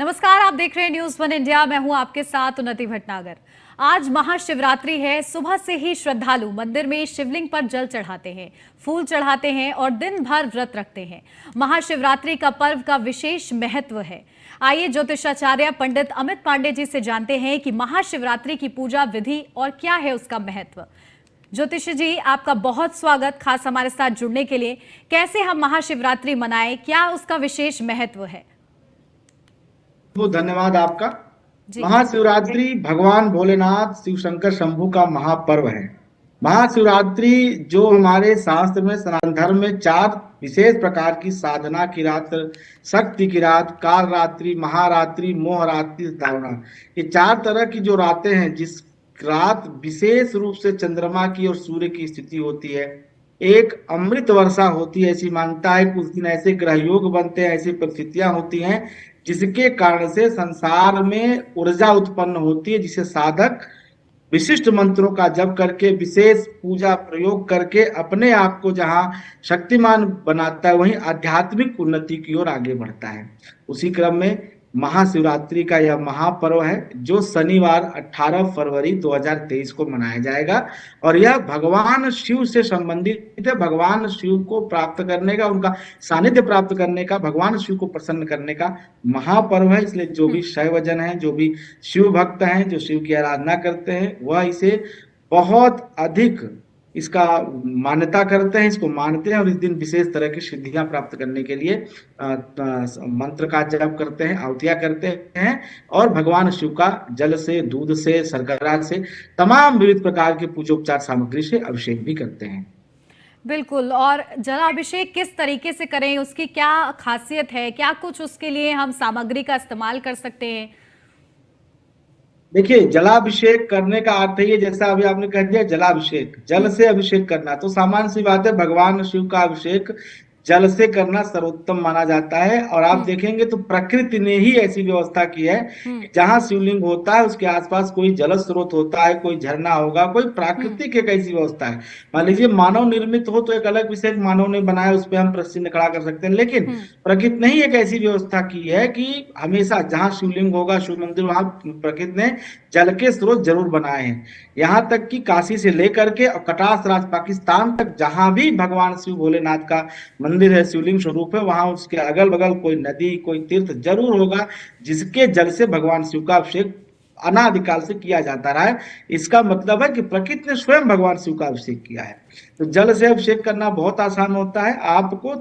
नमस्कार, आप देख रहे हैं न्यूज वन इंडिया। मैं हूं आपके साथ उन्नति भटनागर। आज महाशिवरात्रि है। सुबह से ही श्रद्धालु मंदिर में शिवलिंग पर जल चढ़ाते हैं, फूल चढ़ाते हैं और दिन भर व्रत रखते हैं। महाशिवरात्रि का पर्व का विशेष महत्व है। आइए ज्योतिषाचार्य पंडित अमित पांडे जी से जानते हैं कि महाशिवरात्रि की पूजा विधि और क्या है उसका महत्व। ज्योतिष जी, आपका बहुत स्वागत खास हमारे साथ जुड़ने के लिए। कैसे हम महाशिवरात्रि मनाएं, क्या उसका विशेष महत्व है? बहुत धन्यवाद आपका। जी महाशिवरात्रि भगवान भोलेनाथ शिव शंकर शंभू का महापर्व है। महाशिवरात्रि जो हमारे शास्त्र में सनातन धर्म में चार विशेष प्रकार की साधना की रात, शक्ति की रात, काल रात्रि, महारात्रि, मोहरात्रि, धारणा, ये चार तरह की जो रातें हैं, जिस रात विशेष रूप से चंद्रमा की और सूर्य की स्थिति होती है, एक अमृत वर्षा होती है। ऐसी मान्यता है कि उस दिन ऐसे ग्रह योग बनते हैं, ऐसी परिस्थितियां होती हैं जिसके कारण से संसार में ऊर्जा उत्पन्न होती है, जिसे साधक विशिष्ट मंत्रों का जप करके, विशेष पूजा प्रयोग करके अपने आप को जहां शक्तिमान बनाता है, वहीं आध्यात्मिक उन्नति की ओर आगे बढ़ता है। उसी क्रम में महाशिवरात्रि का यह महापर्व है जो शनिवार 18 फरवरी 2023 को मनाया जाएगा और यह भगवान शिव से संबंधित है। भगवान शिव को प्राप्त करने का, उनका सानिध्य प्राप्त करने का, भगवान शिव को प्रसन्न करने का महापर्व है। इसलिए जो भी शैव जन है, जो भी शिव भक्त हैं, जो शिव की आराधना करते हैं, वह इसे बहुत अधिक इसका मान्यता करते हैं, इसको मानते हैं और इस दिन विशेष तरह की सिद्धियां प्राप्त करने के लिए मंत्र का जप करते हैं, आहुतियां करते हैं और भगवान शिव का जल से, दूध से, शर्करा से, तमाम विविध प्रकार के पूजोपचार सामग्री से अभिषेक भी करते हैं। बिल्कुल। और जलाभिषेक किस तरीके से करें, उसकी क्या खासियत है? क्या कुछ उसके लिए हम सामग्री का इस्तेमाल कर सकते हैं? देखिए, जलाभिषेक करने का अर्थ है, ये जैसा अभी आपने कह दिया, जलाभिषेक, जल से अभिषेक करना, तो सामान्य सी बात है। भगवान शिव का अभिषेक जल से करना सर्वोत्तम माना जाता है और आप देखेंगे तो प्रकृति ने ही ऐसी व्यवस्था की है कि जहां शिवलिंग होता है उसके आसपास कोई जल स्रोत होता है, कोई झरना होगा, कोई प्राकृतिक एक ऐसी व्यवस्था है। मान लीजिए मानव निर्मित हो तो एक अलग विषय, मानव ने बनाया, उस पर हम प्रश्न खड़ा कर सकते हैं, लेकिन प्रकृति ने ही एक ऐसी व्यवस्था की है कि हमेशा जहां शिवलिंग होगा, शिव मंदिर, वहां प्रकृति ने जल के स्रोत जरूर बनाए हैं। यहाँ तक कि काशी से लेकर के और कटास राज पाकिस्तान तक जहां भी भगवान शिव भोलेनाथ का मंदिर है, शिवलिंग स्वरूप है, वहां उसके अगल बगल कोई नदी, कोई तीर्थ जरूर होगा जिसके जल से भगवान शिव का अभिषेक अनादिकाल से किया जाता रहा है। इसका मतलब है कि प्रकृति ने स्वयं भगवान शिव का अभिषेक किया है। तो जल से अभिषेक करना बहुत आसान होता है। आपको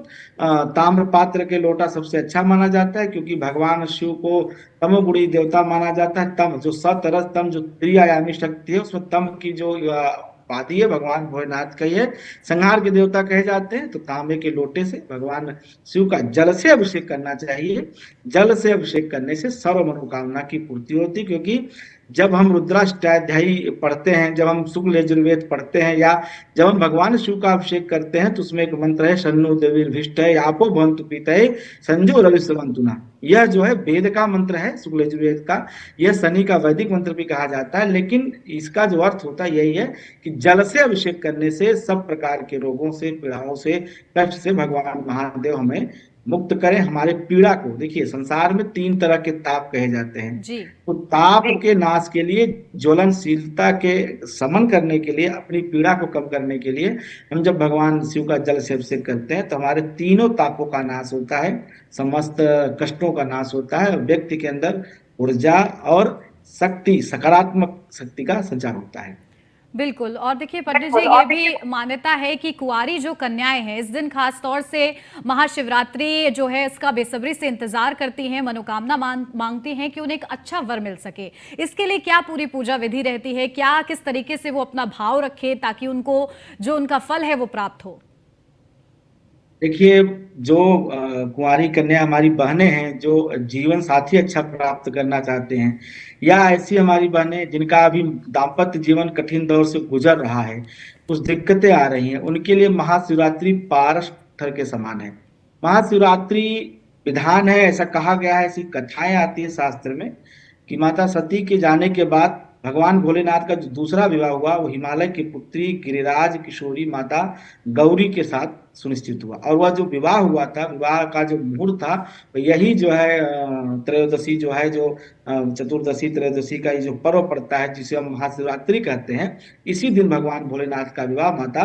ताम्र पात्र के लोटा सबसे अच्छा माना जाता है, क्योंकि भगवान शिव को तमोगुणी देवता माना जाता है। तम जो सत रस तम जो त्रिआयामी शक्ति है, उसमें तम की जो उपाधि है भगवान भोलेनाथ का, ये संहार के देवता कहे जाते हैं। तो तांबे के लोटे से भगवान शिव का जल से अभिषेक करना चाहिए। जल से अभिषेक करने से सर्व मनोकामना की पूर्ति होती, क्योंकि जब हम रुद्राष्टाध्यायी पढ़ते हैं, जब हम शुक्ल यजुर्वेद पढ़ते हैं, या जब हम भगवान शिव का अभिषेक करते हैं, तो उसमें एक मंत्र है, शन्नु देवीर्भिष्ट है, आपो भवन्तु पीतये संजो रविस्रवंतुना। यह जो है वेद का मंत्र है, शुक्ल यजुर्वेद का। यह शनि का वैदिक मंत्र भी कहा जाता है, लेकिन इसका जो अर्थ होता है यही है कि जल से अभिषेक करने से सब प्रकार के रोगों से, पीड़ाओं से, कष्ट से भगवान महादेव हमें मुक्त करें, हमारे पीड़ा को। देखिए, संसार में तीन तरह के ताप कहे जाते हैं। जी तो ताप के नाश के लिए, ज्वलनशीलता के समन करने के लिए, अपनी पीड़ा को कम करने के लिए हम जब भगवान शिव का जल से अभिषेक करते हैं तो हमारे तीनों तापों का नाश होता है, समस्त कष्टों का नाश होता है और व्यक्ति के अंदर ऊर्जा और शक्ति, सकारात्मक शक्ति का संचार होता है। बिल्कुल। और देखिए पंडित जी, ये भी मान्यता है कि कुंवारी जो कन्याएं हैं इस दिन खास तौर से महाशिवरात्रि जो है इसका बेसब्री से इंतजार करती हैं, मनोकामना मांगती हैं कि उन्हें एक अच्छा वर मिल सके। इसके लिए क्या पूरी पूजा विधि रहती है? क्या किस तरीके से वो अपना भाव रखे ताकि उनको जो उनका फल है वो प्राप्त हो? देखिए, जो कुंवारी कन्या हमारी बहनें हैं, जो जीवन साथी अच्छा प्राप्त करना चाहते हैं, या ऐसी हमारी बहनें जिनका अभी दाम्पत्य जीवन कठिन दौर से गुजर रहा है, कुछ दिक्कतें आ रही हैं, उनके लिए महाशिवरात्रि पारस पत्थर के समान है। महाशिवरात्रि विधान है, ऐसा कहा गया है, ऐसी कथाएं आती है शास्त्र में कि माता सती के जाने के बाद भगवान भोलेनाथ का जो दूसरा विवाह हुआ वो हिमालय की पुत्री गिरिराज किशोरी माता गौरी के साथ सुनिश्चित हुआ। और वह जो विवाह हुआ था, विवाह का जो मुहूर्त था, वो यही जो है त्रयोदशी जो है, जो चतुर्दशी त्रयोदशी का ये जो पर्व पड़ता है जिसे हम महाशिवरात्रि कहते हैं, इसी दिन भगवान भोलेनाथ का विवाह माता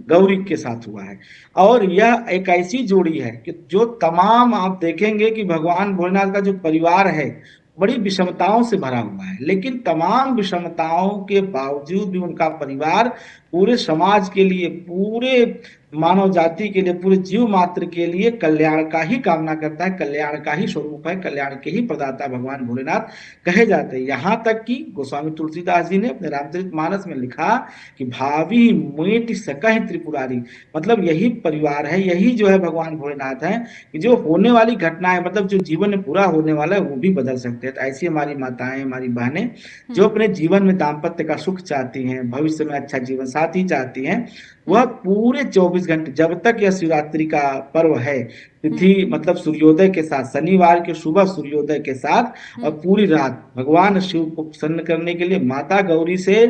गौरी के साथ हुआ है। और यह एक ऐसी जोड़ी है कि जो तमाम आप देखेंगे कि भगवान भोलेनाथ का जो परिवार है बड़ी विषमताओं से भरा हुआ है, लेकिन तमाम विषमताओं के बावजूद भी उनका परिवार पूरे समाज के लिए, पूरे मानव जाति के लिए, पूरे जीव मात्र के लिए कल्याण का ही कामना करता है, कल्याण का ही स्वरूप है, कल्याण के ही प्रदाता भगवान भोलेनाथ कहे जाते हैं। यहाँ तक कि गोस्वामी तुलसीदास जी ने अपने रामचरितमानस में लिखा कि भावी मेट सकहि त्रिपुरारी, मतलब यही परिवार है, यही जो है भगवान भोलेनाथ है कि जो होने वाली घटनाएं, मतलब जो जीवन में पूरा होने वाला है वो भी बदल सकते हैं। तो ऐसी हमारी माताएं, हमारी बहनें जो अपने जीवन में दाम्पत्य का सुख चाहती हैं, भविष्य में अच्छा जीवन साथी चाहती हैं, वह पूरे 24 घंटे जब तक यह शिवरात्रि का पर्व है, तिथि मतलब सूर्योदय के साथ, शनिवार के सुबह सूर्योदय के साथ और पूरी रात भगवान शिव को प्रसन्न करने के लिए माता गौरी से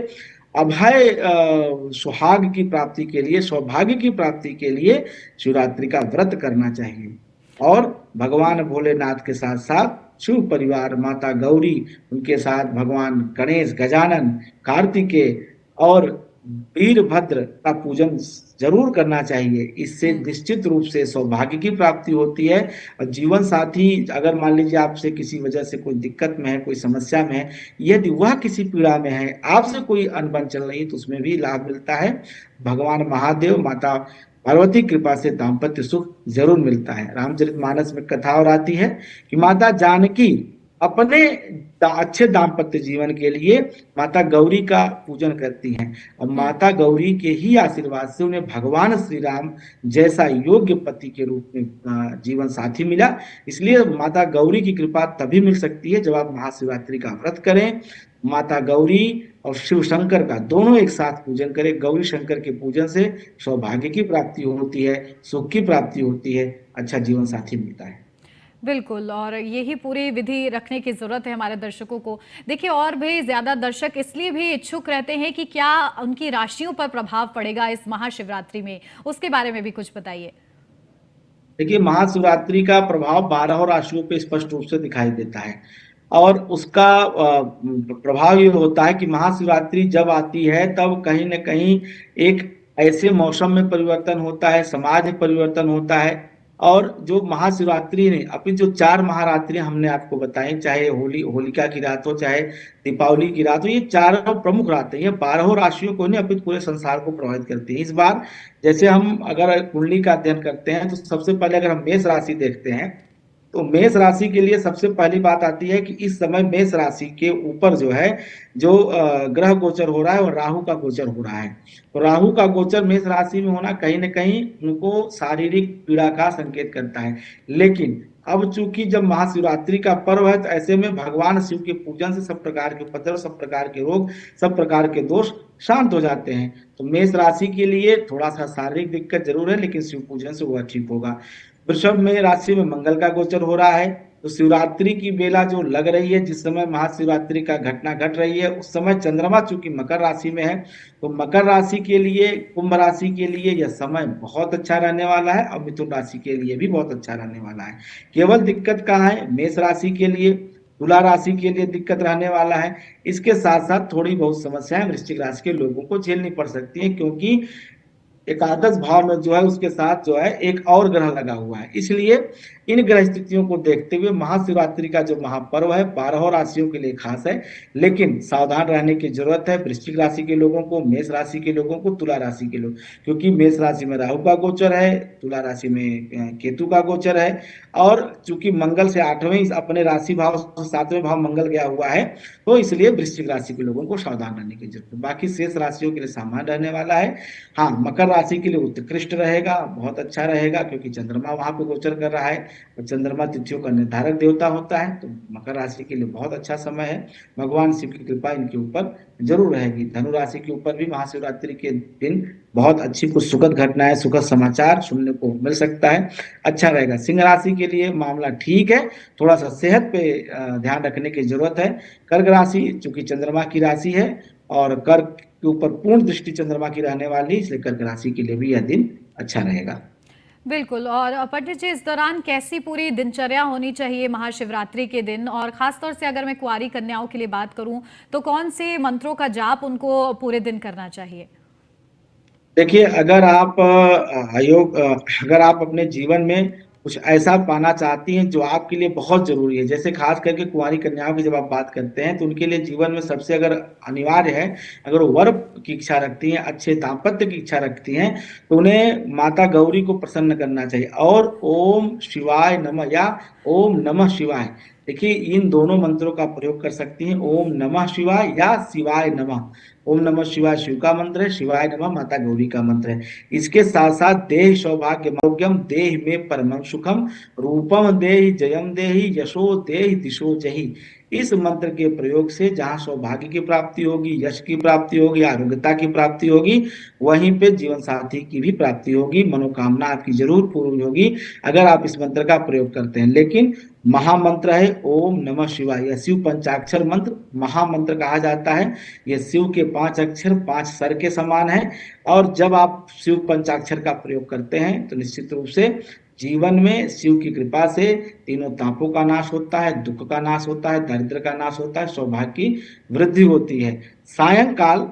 अभय सुहाग की प्राप्ति के लिए, सौभाग्य की प्राप्ति के लिए शिवरात्रि का व्रत करना चाहिए। और भगवान भोलेनाथ के साथ साथ शिव परिवार, माता गौरी, उनके साथ भगवान गणेश, गजानन, कार्तिकेय और वीरभद्र का पूजन जरूर करना चाहिए। इससे निश्चित रूप से सौभाग्य की प्राप्ति होती है। और जीवन साथी अगर मान लीजिए आपसे किसी वजह से कोई दिक्कत में है, कोई समस्या में है, यदि वह किसी पीड़ा में है, आपसे कोई अनबन चल रही है, तो उसमें भी लाभ मिलता है। भगवान महादेव, माता पार्वती कृपा से दाम्पत्य सुख जरूर मिलता है। रामचरितमानस में कथा और आती है कि माता जानकी अपने अच्छे दाम्पत्य जीवन के लिए माता गौरी का पूजन करती हैं, और माता गौरी के ही आशीर्वाद से उन्हें भगवान श्री राम जैसा योग्य पति के रूप में जीवन साथी मिला। इसलिए माता गौरी की कृपा तभी मिल सकती है जब आप महाशिवरात्रि का व्रत करें, माता गौरी और शिव शंकर का दोनों एक साथ पूजन करें। गौरी शंकर के पूजन से सौभाग्य की प्राप्ति होती है, सुख की प्राप्ति होती है, अच्छा जीवन साथी मिलता है। बिल्कुल, और यही पूरी विधि रखने की ज़रूरत है हमारे दर्शकों को। देखिए, और भी ज़्यादा दर्शक इसलिए भी इच्छुक रहते हैं कि क्या उनकी राशियों पर प्रभाव पड़ेगा इस महाशिवरात्रि में, उसके बारे में भी कुछ बताइए। देखिए, महाशिवरात्रि का प्रभाव 12 राशियों पे स्पष्ट रूप से दिखाई देता है। और उसका प्रभाव ये होता है कि महाशिवरात्रि जब आती है तब कहीं न कहीं एक ऐसे मौसम में परिवर्तन होता है, समाज में परिवर्तन होता है। और जो महाशिवरात्रि ने अपनी जो 4 महारात्रि हमने आपको बताई, चाहे होलिका की रात हो, चाहे दीपावली की रात हो, ये चारों प्रमुख रातें, ये 12 राशियों को नहीं, अपने पूरे संसार को प्रभावित करती है। इस बार जैसे हम अगर कुंडली का अध्ययन करते हैं तो सबसे पहले अगर हम मेष राशि देखते हैं, तो मेष राशि के लिए सबसे पहली बात आती है कि इस समय मेष राशि के ऊपर जो है, जो ग्रह गोचर हो रहा है, और राहु का गोचर हो रहा है। तो राहु का गोचर मेष राशि में होना कहीं न कहीं उनको शारीरिक पीड़ा का संकेत करता है। लेकिन अब चूंकि जब महाशिवरात्रि का पर्व है, तो ऐसे में भगवान शिव के पूजन से सब प्रकार के उपद्रव, सब प्रकार के रोग, सब प्रकार के दोष शांत हो जाते हैं। तो मेष राशि के लिए थोड़ा सा शारीरिक दिक्कत जरूर है, लेकिन शिव पूजन से वह ठीक होगा। वृषभ में राशि में मंगल का गोचर हो रहा है, तो शिवरात्रि की बेला जो लग रही है, जिस समय महाशिवरात्रि का घटना घट रही है, उस समय चंद्रमा चूंकि मकर राशि में है, तो मकर राशि के लिए, कुंभ राशि के लिए यह समय बहुत अच्छा रहने वाला है, और मिथुन राशि के लिए भी बहुत अच्छा रहने वाला है। केवल दिक्कत कहाँ है? मेष राशि के लिए, तुला राशि के लिए दिक्कत रहने वाला है। इसके साथ साथ थोड़ी बहुत समस्याएं वृश्चिक राशि के लोगों को झेलनी पड़ सकती है, क्योंकि एकादश भाव में जो है उसके साथ जो है एक और ग्रह लगा हुआ है। इसलिए इन ग्रह स्थितियों को देखते हुए महाशिवरात्रि का जो महापर्व है 12 राशियों के लिए खास है, लेकिन सावधान रहने की जरूरत है वृश्चिक राशि के लोगों को, मेष राशि के लोगों को, तुला राशि के लोग, क्योंकि मेष राशि में राहु का गोचर है, तुला राशि में केतु का गोचर है, और चूंकि मंगल से 8वें अपने राशि भाव 7वें भाव मंगल गया हुआ है, तो इसलिए वृश्चिक राशि के लोगों को सावधान रहने की जरूरत है। बाकी शेष राशियों के लिए सामान्य रहने वाला है। हाँ, मकर राशि के लिए उत्कृष्ट रहेगा, बहुत अच्छा रहेगा, क्योंकि चंद्रमा वहां पे गोचर कर रहा है और चंद्रमा तिथियों का निर्धारक देवता होता है। तो मकर राशि के लिए बहुत अच्छा समय है। भगवान शिव की कृपा इनके ऊपर जरूर रहेगी। धनु राशि के ऊपर भी महाशिवरात्रि के दिन बहुत अच्छी कुछ सुखद घटनाएं, सुखद समाचार सुनने को मिल सकता है, अच्छा रहेगा। सिंह राशि के लिए मामला ठीक है, थोड़ा सा सेहत पे ध्यान रखने की जरूरत है। कर्क राशि चूंकि चंद्रमा की राशि है और कर्क के ऊपर पूर्ण दृष्टि चंद्रमा की रहने वाली, इसलिए कर्क राशि के लिए भी यह दिन अच्छा रहेगा। बिल्कुल। और पंडित जी, इस दौरान कैसी पूरी दिनचर्या होनी चाहिए महाशिवरात्रि के दिन, और खासतौर से अगर मैं कुंवारी कन्याओं के लिए बात करूं तो कौन से मंत्रों का जाप उनको पूरे दिन करना चाहिए? देखिए, अगर आप अपने जीवन में कुछ ऐसा पाना चाहती हैं जो आपके लिए बहुत जरूरी है, जैसे खास करके कुंवारी कन्याओं की जब आप बात करते हैं तो उनके लिए जीवन में सबसे अगर अनिवार्य है, अगर वो वर की इच्छा रखती हैं, अच्छे दाम्पत्य की इच्छा रखती हैं, तो उन्हें माता गौरी को प्रसन्न करना चाहिए और ओम शिवाय नमः या ओम नमः शिवाय, देखिए इन दोनों मंत्रों का प्रयोग कर सकती हैं, ओम नमः शिवाय या शिवाय नमः। ओम नमः शिवाय शिव का मंत्र है, शिवाय नमः माता गौरी का मंत्र है। इसके साथ साथ देह सौभाग्य आरोग्यम देह में परमं सुखम रूपम देहि जयम देहि यशो देहि दिशो जहि, इस मंत्र के प्रयोग से जहां सौभाग्य की प्राप्ति होगी, यश की प्राप्ति होगी, आरोग्यता की प्राप्ति होगी, वहीं पे जीवन साथी की भी प्राप्ति होगी, मनोकामना आपकी जरूर पूरी होगी अगर आप इस मंत्र का प्रयोग करते हैं। लेकिन महामंत्र है ओम नमः शिवाय, यह शिव पंचाक्षर मंत्र महामंत्र कहा जाता है। यह शिव के 5 अक्षर 5 सर के समान है, और जब आप शिव पंचाक्षर का प्रयोग करते हैं तो निश्चित रूप से जीवन में शिव की कृपा से तीनों तापों का नाश होता है, दुख का नाश होता है, दरिद्र का नाश होता है, सौभाग्य की वृद्धि होती है। सायंकाल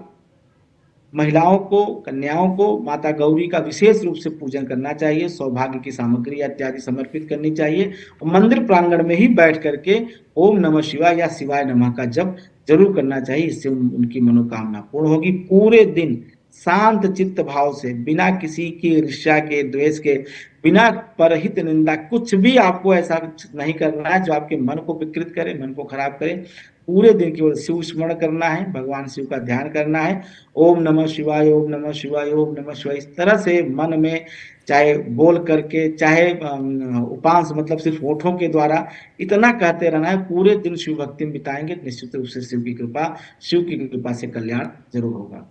महिलाओं को, कन्याओं को माता गौरी का विशेष रूप से पूजन करना चाहिए, सौभाग्य की सामग्री इत्यादि समर्पित करनी चाहिए और मंदिर प्रांगण में ही बैठ करके ओम नमः शिवाय या शिवाय नमः का जप जरूर करना चाहिए। इससे उनकी मनोकामना पूर्ण होगी। पूरे दिन शांत चित्त भाव से, बिना किसी की ईर्ष्या के, द्वेष के, बिना परहित निंदा, कुछ भी आपको ऐसा नहीं करना है जो आपके मन को विकृत करे, मन को खराब करे। पूरे दिन केवल शिव स्मरण करना है, भगवान शिव का ध्यान करना है, ओम नमः शिवाय ओम नमः शिवाय ओम नमः शिवाय, इस तरह से मन में चाहे बोल करके, चाहे उपांश मतलब सिर्फ होठों के द्वारा इतना कहते रहना है। पूरे दिन शिव भक्ति में बिताएंगे, निश्चित रूप से शिव की कृपा से कल्याण जरूर होगा।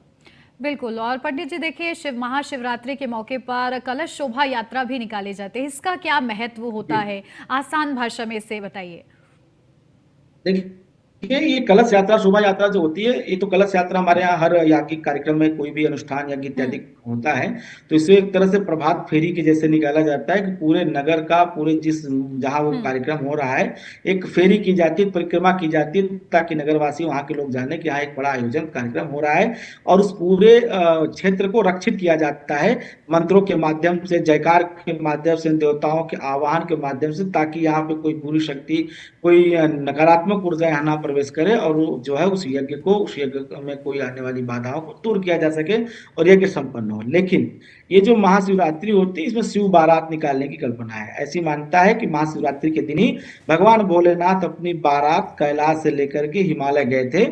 बिल्कुल। और पंडित जी देखिए, शिव महाशिवरात्रि के मौके पर कलश शोभा यात्रा भी निकाले जाते हैं, इसका क्या महत्व होता है? आसान भाषा में इसे बताइए। देखिए, ये कलश यात्रा शोभा यात्रा जो होती है, ये तो कलश यात्रा हमारे यहाँ हर याज्ञिक कार्यक्रम में कोई भी अनुष्ठान यज्ञ इत्यादि हम्म। होता है, तो इसे एक तरह से प्रभात फेरी के जैसे निकाला जाता है कि पूरे नगर का, पूरे जिस जहाँ वो हम्म। कार्यक्रम हो रहा है, एक फेरी की जाती है, परिक्रमा की जाती है, ताकि नगरवासी वहाँ के लोग जाने कि यहाँ एक बड़ा आयोजन कार्यक्रम हो रहा है। और उस पूरे क्षेत्र को रक्षित किया जाता है मंत्रों के माध्यम से, जयकार के माध्यम से, देवताओं के आह्वान के माध्यम से, ताकि यहाँ पे कोई बुरी शक्ति, कोई नकारात्मक ऊर्जा यहाँ ना प्रवेश करे और वो जो है उस यज्ञ को, उस यज्ञ में कोई आने वाली बाधाओं को दूर किया जा सके और यज्ञ संपन्न हो। लेकिन ये जो महाशिवरात्रि होती है, इसमें शिव बारात निकालने की कल्पना है। ऐसी मान्यता है कि महाशिवरात्रि के दिन ही भगवान भोलेनाथ अपनी बारात कैलाश से लेकर के हिमालय गए थे,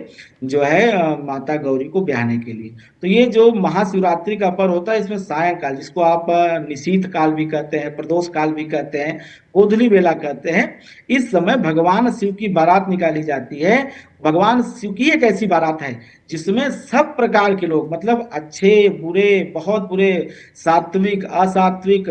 जो है माता गौरी को ब्याहने के लिए। तो ये जो महाशिवरात्रि का पर्व होता है, इसमें सायंकाल, जिसको आप निशीथ काल भी कहते हैं, प्रदोष काल भी कहते हैं, गोधूली बेला कहते हैं, इस समय भगवान शिव की बारात निकाली जाती है। भगवान शिव की एक ऐसी बारात है जिसमें सब प्रकार के लोग, मतलब अच्छे बुरे, बहुत बुरे, सात्विक असात्विक,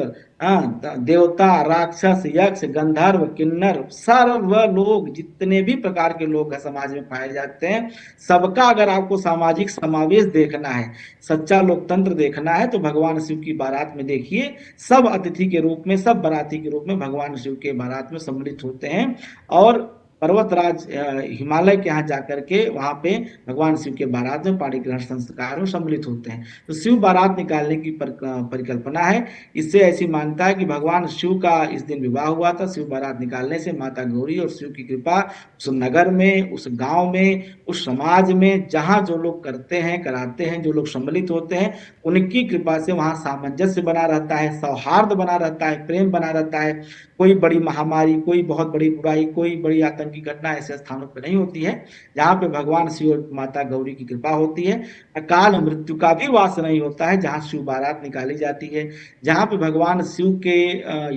देवता राक्षस यक्ष गंधर्व किन्नर, सर्व लोग, जितने भी प्रकार के लोग समाज में पाए जाते हैं, सबका अगर आपको सामाजिक समावेश देखना है, सच्चा लोकतंत्र देखना है, तो भगवान शिव की बारात में देखिए, सब अतिथि के रूप में, सब बाराती के रूप में भगवान शिव के बारात में सम्मिलित होते हैं और पर्वतराज हिमालय के यहाँ जाकर के वहां पे भगवान शिव के बारात में पाणी ग्रहण संस्कार में सम्मिलित होते हैं। तो शिव बारात निकालने की परिकल्पना है। इससे ऐसी मान्यता है कि भगवान शिव का इस दिन विवाह हुआ था। शिव बारात निकालने से माता गौरी और शिव की कृपा उस नगर में, उस गांव में, उस समाज में जहाँ जो लोग करते हैं, कराते हैं, जो लोग सम्मिलित होते हैं, उनकी कृपा से वहाँ सामंजस्य बना रहता है, सौहार्द बना रहता है, प्रेम बना रहता है। कोई बड़ी महामारी, कोई बहुत बड़ी बुराई, कोई बड़ी आतंक स्वयं की घटना ऐसे स्थानों पर नहीं होती है जहाँ पे भगवान शिव और माता गौरी की कृपा होती है। अकाल मृत्यु का भी वास नहीं होता है जहाँ शिव बारात निकाली जाती है, जहाँ पे भगवान शिव के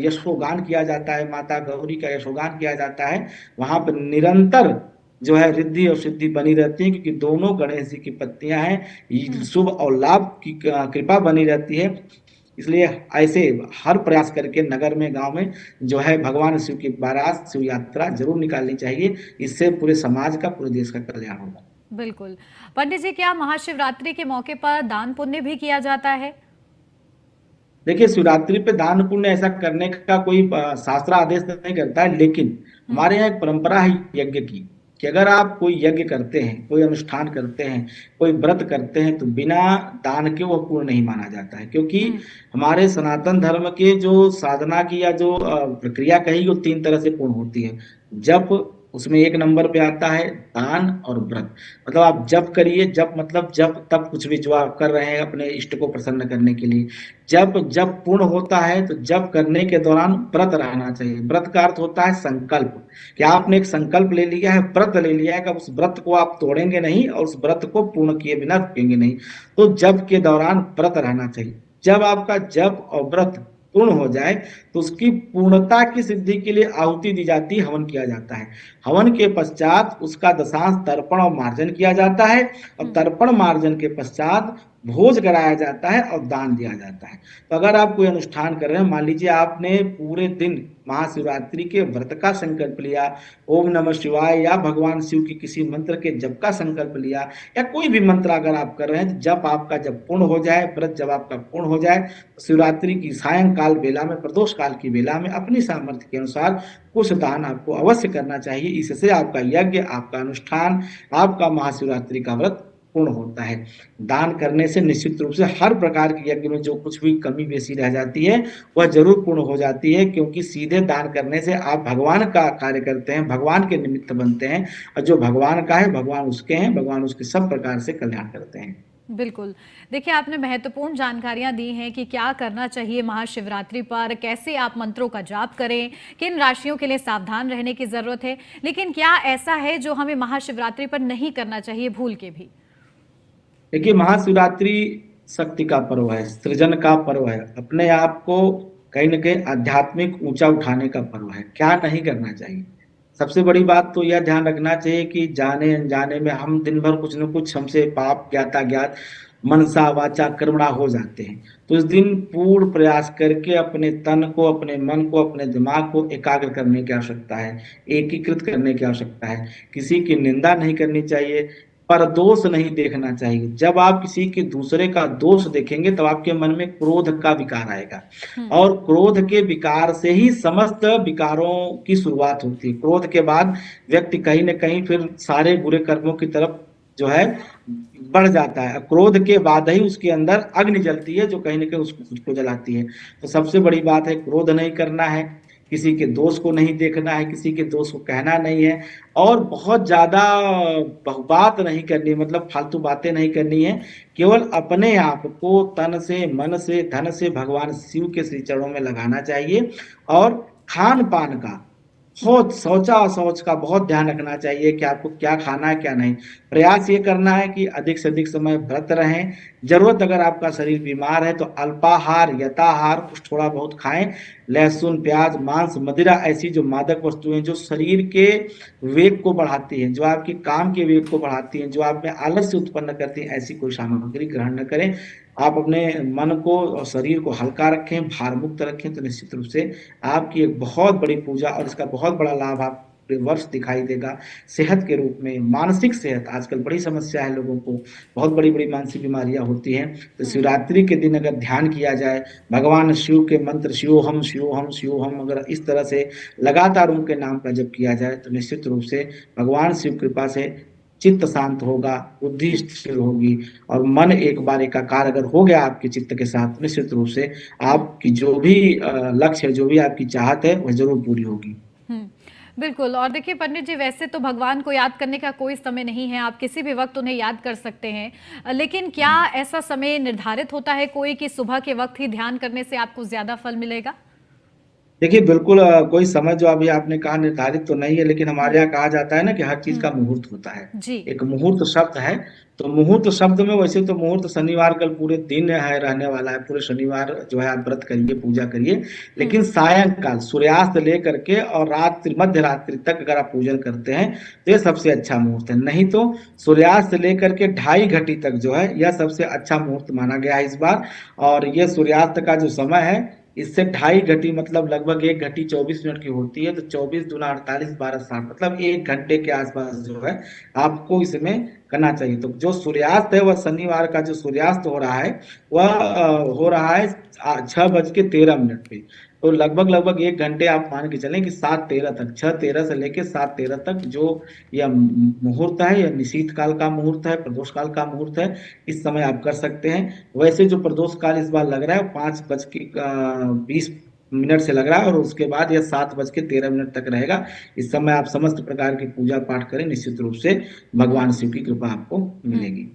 यशोगान किया जाता है, माता गौरी का यशोगान किया जाता है। वहां पर निरंतर जो है रिद्धि और सिद्धि बनी रहती है, क्योंकि दोनों गणेश जी की पत्नियां हैं, शुभ और लाभ की कृपा बनी रहती है। इसलिए ऐसे हर प्रयास करके नगर में, गांव में जो है भगवान शिव की बारात, शिव यात्रा जरूर निकालनी चाहिए। इससे पूरे समाज का, पूरे देश का कल्याण होगा। बिल्कुल। पंडित जी, क्या महाशिवरात्रि के मौके पर दान पुण्य भी किया जाता है? देखिए, शिवरात्रि पे दान पुण्य ऐसा करने का कोई शास्त्र आदेश नहीं करता है, लेकिन हम्म। हमारे यहाँ एक परंपरा है यज्ञ की, कि अगर आप कोई यज्ञ करते हैं, कोई अनुष्ठान करते हैं, कोई व्रत करते हैं, तो बिना दान के वो पूर्ण नहीं माना जाता है। क्योंकि हम्म। हमारे सनातन धर्म के जो साधना की या जो प्रक्रिया कही, वो 3 तरह से पूर्ण होती है। जप, उसमें 1 नंबर पे आता है दान और व्रत। मतलब आप जप करिए, जप मतलब जप तब कुछ भी जो आप कर रहे हैं अपने इष्ट को प्रसन्न करने के लिए। जब जब पूर्ण होता है तो जब करने के दौरान व्रत रहना चाहिए। व्रत का अर्थ होता है संकल्प, कि आपने एक संकल्प ले लिया है, व्रत ले लिया है कि उस व्रत को आप तोड़ेंगे नहीं और उस व्रत को पूर्ण किए बिना रुकेंगे नहीं। तो जब के दौरान व्रत रहना चाहिए। जब आपका जप और व्रत पूर्ण हो जाए तो उसकी पूर्णता की सिद्धि के लिए आहुति दी जाती है, हवन किया जाता है। हवन के पश्चात उसका दशांश तर्पण और मार्जन किया जाता है, और हम्म। तर्पण मार्जन के पश्चात भोज कराया जाता है और दान दिया जाता है। तो अगर आप कोई अनुष्ठान कर रहे हैं, मान लीजिए आपने पूरे दिन महाशिवरात्रि के व्रत का संकल्प लिया, ओम नमः शिवाय या भगवान शिव की किसी मंत्र के जप का संकल्प लिया, या कोई भी मंत्र अगर आप कर रहे हैं, तो जब आपका जब पूर्ण हो जाए, व्रत जब आपका पूर्ण हो जाए, तो शिवरात्रि की सायंकाल बेला में, प्रदोष काल की बेला में अपनी सामर्थ्य के अनुसार कुछ दान आपको अवश्य करना चाहिए। इससे आपका यज्ञ, आपका अनुष्ठान, आपका महाशिवरात्रि का व्रत पूर्ण होता है। दान करने से निश्चित रूप से हर प्रकार के यज्ञ में जो कुछ भी कमी बेसी रह जाती है वह जरूर पूर्ण हो जाती है, क्योंकि सीधे दान करने से आप भगवान का कार्य करते हैं, भगवान के निमित्त बनते हैं, और जो भगवान का है भगवान उसके हैं, भगवान उसके सब प्रकार से कल्याण करते हैं। बिल्कुल। देखिए, आपने महत्वपूर्ण जानकारियां दी हैं कि क्या करना चाहिए महाशिवरात्रि पर, कैसे आप मंत्रों का जाप करें, किन राशियों के लिए सावधान रहने की जरूरत है। लेकिन क्या ऐसा है जो हमें महाशिवरात्रि पर नहीं करना चाहिए भूल के भी? देखिए, महाशिवरात्रि शक्ति का पर्व है, सृजन का पर्व है, अपने आप को कहीं ना कहीं आध्यात्मिक ऊंचा उठाने का पर्व है। क्या नहीं करना चाहिए? सबसे बड़ी बात तो यह ध्यान रखना चाहिए कि जाने अनजाने में हम दिन भर कुछ न कुछ हमसे पाप ज्ञात अज्ञात मनसा वाचा कर्मणा हो जाते हैं। तो इस दिन पूर्ण प्रयास करके अपने तन को, अपने मन को, अपने दिमाग को एकाग्र करने की आवश्यकता है, एकीकृत करने की आवश्यकता है। किसी की निंदा नहीं करनी चाहिए, पर दोष नहीं देखना चाहिए। जब आप किसी के दूसरे का दोष देखेंगे तब आपके मन में क्रोध का विकार आएगा, हम्म। और क्रोध के विकार से ही समस्त विकारों की शुरुआत होती है। क्रोध के बाद व्यक्ति कहीं ना कहीं फिर सारे बुरे कर्मों की तरफ जो है बढ़ जाता है। क्रोध के बाद ही उसके अंदर अग्नि जलती है, जो कहीं ना कहीं उसको खुद को जलाती है। तो सबसे बड़ी बात है, क्रोध नहीं करना है, किसी के दोष को नहीं देखना है, किसी के दोष को कहना नहीं है, और बहुत ज्यादा बहुबात नहीं करनी, मतलब फालतू बातें नहीं करनी है। केवल अपने आप को तन से, मन से, धन से भगवान शिव के श्री चरणों में लगाना चाहिए। और खान पान का बहुत, शौचा शौच का बहुत ध्यान रखना चाहिए कि आपको क्या खाना है क्या नहीं। प्रयास ये करना है कि अधिक से अधिक समय व्रत रहें। जरूरत अगर आपका शरीर बीमार है तो अल्पाहार, यथाहार कुछ थोड़ा बहुत खाएं। लहसुन, प्याज, मांस, मदिरा ऐसी जो मादक वस्तुएं जो शरीर के वेग को बढ़ाती हैं, जो आपके काम के वेग को बढ़ाती हैं, जो आप में आलस्य उत्पन्न करती हैं, ऐसी कोई सामग्री ग्रहण न करें। आप अपने मन को और शरीर को हल्का रखें, भार मुक्त रखें, तो निश्चित रूप से आपकी एक बहुत बड़ी पूजा और इसका बहुत बड़ा लाभ आप वर्ष दिखाई देगा। सेहत के रूप में, मानसिक सेहत आजकल बड़ी समस्या है लोगों को, बहुत बड़ी बड़ी मानसिक बीमारियां होती हैं। तो शिवरात्रि के दिन अगर ध्यान किया जाए, भगवान शिव के मंत्र शिवोहम शिवोहम शिवोहम अगर इस तरह से लगातार उनके नाम का जप किया जाए, तो निश्चित रूप से भगवान शिव कृपा से चित्त शांत होगा, बुद्धि स्थिर होगी, और मन एक बार एकाकार अगर हो गया आपके चित्त के साथ, निश्चित रूप से आपकी जो भी लक्ष्य है, जो भी आपकी चाहत है, वह जरूर पूरी होगी। बिल्कुल। और देखिए पंडित जी, वैसे तो भगवान को याद करने का कोई समय नहीं है, आप किसी भी वक्त उन्हें याद कर सकते हैं, लेकिन क्या ऐसा समय निर्धारित होता है कोई कि सुबह के वक्त ही ध्यान करने से आपको ज्यादा फल मिलेगा? देखिए बिल्कुल कोई समय जो अभी आपने कहा निर्धारित तो नहीं है, लेकिन हमारे यहाँ कहा जाता है ना कि हर चीज का हम्म। मुहूर्त होता है। जी। एक मुहूर्त शब्द है। तो मुहूर्त शब्द में वैसे तो मुहूर्त शनिवार कल पूरे दिन है रहने वाला है, पूरे शनिवार जो है आप व्रत करिए, पूजा करिए। हम्म। लेकिन सायंकाल सूर्यास्त लेकर के और रात्रि मध्य रात्रि तक अगर आप पूजन करते हैं तो ये सबसे अच्छा मुहूर्त है। नहीं तो सूर्यास्त से लेकर के 2:30 तक जो है यह सबसे अच्छा मुहूर्त माना गया है इस बार। और ये सूर्यास्त का जो समय है, इससे 2:30 मतलब लगभग 1 घंटी 24 मिनट की होती है। तो 24 दूना 48 12 60 मतलब 1 घंटे के आसपास जो है आपको इसमें करना चाहिए। तो जो सूर्यास्त है वह शनिवार का जो सूर्यास्त हो रहा है वह हो रहा है 6:13 पे। तो लगभग लगभग 1 घंटे आप मान के चलें कि 7:13 तक, 6:13 से लेके 7:13 तक जो यह मुहूर्त है, यह निशीथ काल का मुहूर्त है, प्रदोष काल का मुहूर्त है। इस समय आप कर सकते हैं। वैसे जो प्रदोष काल इस बार लग रहा है 5:20 से लग रहा है, और उसके बाद यह 7:13 तक रहेगा। इस समय आप समस्त प्रकार की पूजा पाठ करें, निश्चित रूप से भगवान शिव की कृपा आपको हम्म। मिलेगी।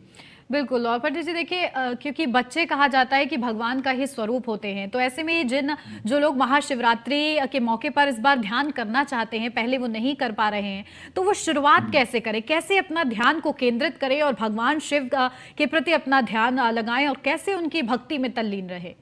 बिल्कुल। और पंडित जी देखिए, क्योंकि बच्चे कहा जाता है कि भगवान का ही स्वरूप होते हैं, तो ऐसे में जो लोग महाशिवरात्रि के मौके पर इस बार ध्यान करना चाहते हैं, पहले वो नहीं कर पा रहे हैं, तो वो शुरुआत कैसे करें, कैसे अपना ध्यान को केंद्रित करें और भगवान शिव के प्रति अपना ध्यान लगाएं और कैसे उनकी भक्ति में तल्लीन रहे?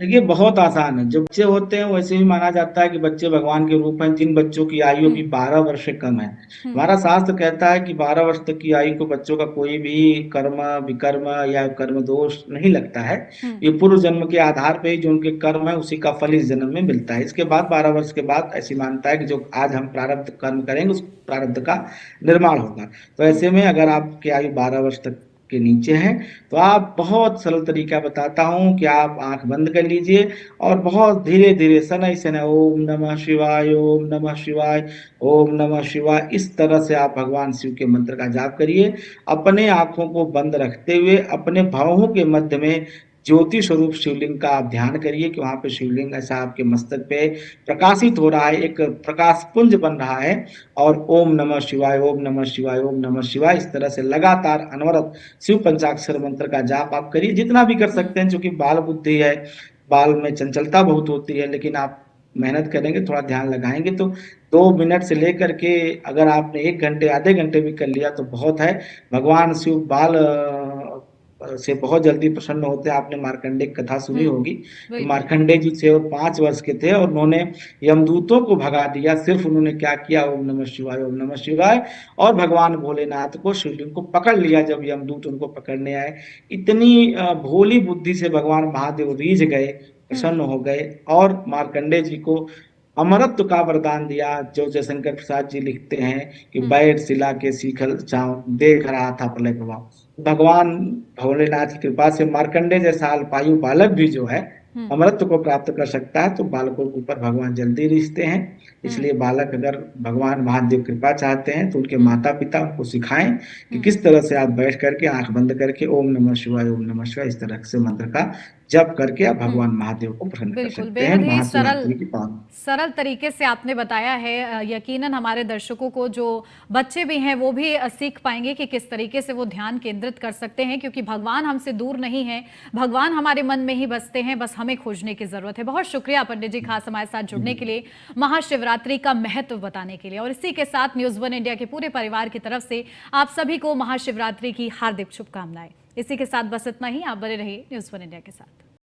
देखिए बहुत आसान है। जो बच्चे होते हैं वैसे ही माना जाता है कि बच्चे भगवान के रूप हैं। जिन बच्चों की आयु हम्म। अभी 12 वर्ष से कम है, हम्म। हमारा शास्त्र कहता है कि 12 वर्ष तक की आयु को बच्चों का कोई भी कर्म विकर्म या कर्म दोष नहीं लगता है। हम्म। ये पूर्व जन्म के आधार पे ही जो उनके कर्म है उसी का फल इस जन्म में मिलता है। इसके बाद 12 वर्ष के बाद ऐसी मानता है कि जो आज हम प्रारब्ध कर्म करेंगे उस प्रारब्ध का निर्माण होगा। तो ऐसे में अगर आपकी आयु 12 वर्ष तक के नीचे है तो आप बहुत सरल तरीका बताता हूँ कि आप आंख बंद कर लीजिए और बहुत धीरे धीरे शनै शनै ओम नमः शिवाय, ओम नमः शिवाय, ओम नमः शिवाय, इस तरह से आप भगवान शिव के मंत्र का जाप करिए। अपने आंखों को बंद रखते हुए अपने भवों के मध्य में ज्योति स्वरूप शिवलिंग का आप ध्यान करिए कि वहां पे शिवलिंग ऐसा आपके मस्तक पे प्रकाशित हो रहा है, एक प्रकाश पुंज बन रहा है। और ओम नमः शिवाय, ओम नमः शिवाय, ओम नमः शिवाय, इस तरह से लगातार अनवरत शिव पंचाक्षर मंत्र का जाप आप करिए, जितना भी कर हम्म। सकते हैं। क्योंकि बाल बुद्धि है, बाल में चंचलता बहुत होती है, लेकिन आप मेहनत करेंगे, थोड़ा ध्यान लगाएंगे तो 2 मिनट से लेकर के अगर आपने 1 घंटे आधे घंटे भी कर लिया तो बहुत है। भगवान शिव बाल से बहुत जल्दी प्रसन्न होते हैं। आपने मार्कंडे की कथा सुनी हम्म। होगी कि बिल्कुल। मार्कंडे जी थे और 5 वर्ष के थे और उन्होंने यमदूतों को भगा दिया। सिर्फ उन्होंने क्या किया, ओम नमः शिवाय, ओम नमः शिवाय, और भगवान भोलेनाथ को शिवलिंग को पकड़ लिया जब यमदूत उनको पकड़ने आए। इतनी भोली बुद्धि से भगवान महादेव रीझ गए, हम्म। प्रसन्न हो गए और मार्कंडे जी को अमरत्व का वरदान दिया। जो जयशंकर प्रसाद जी लिखते हैं कि हम्म। बैठ शिला के शिखर छांव देख रहा था प्रलय प्रभाव। भगवान भोलेनाथ की कृपा से मार्कंडे जैसा अल्पायु बालक भी जो है हम्म। अमरत्व को प्राप्त कर सकता है। तो बालकों के ऊपर भगवान जल्दी रिश्ते हैं। हम्म। इसलिए बालक अगर भगवान महादेव कृपा चाहते हैं तो उनके हम्म। माता पिता उनको सिखाएं कि हम्म। किस तरह से आप बैठ करके आंख बंद करके ओम नमः शिवाय, ओम नमः शिवाय, इस तरह से मंत्र का जप करके आप भगवान हम्म। महादेव को प्रसन्न कर बिल्कुल, सकते हैं बेहद ही सरल महाशिवरात्रि की पावन। सरल तरीके से आपने बताया है। यकीनन हमारे दर्शकों को, जो बच्चे भी हैं, वो भी सीख पाएंगे कि किस तरीके से वो ध्यान केंद्रित कर सकते हैं, क्योंकि भगवान हमसे दूर नहीं है, भगवान हमारे मन में ही बसते हैं, बस हमें खोजने की जरूरत है। बहुत शुक्रिया पंडित जी, खास हमारे साथ जुड़ने के लिए, महाशिवरात्रि का महत्व बताने के लिए। और इसी के साथ न्यूज़ वन इंडिया के पूरे परिवार की तरफ से आप सभी को महाशिवरात्रि की हार्दिक शुभकामनाएं। इसी के साथ बस इतना ही। आप बने रहिए न्यूज़ वन इंडिया के साथ।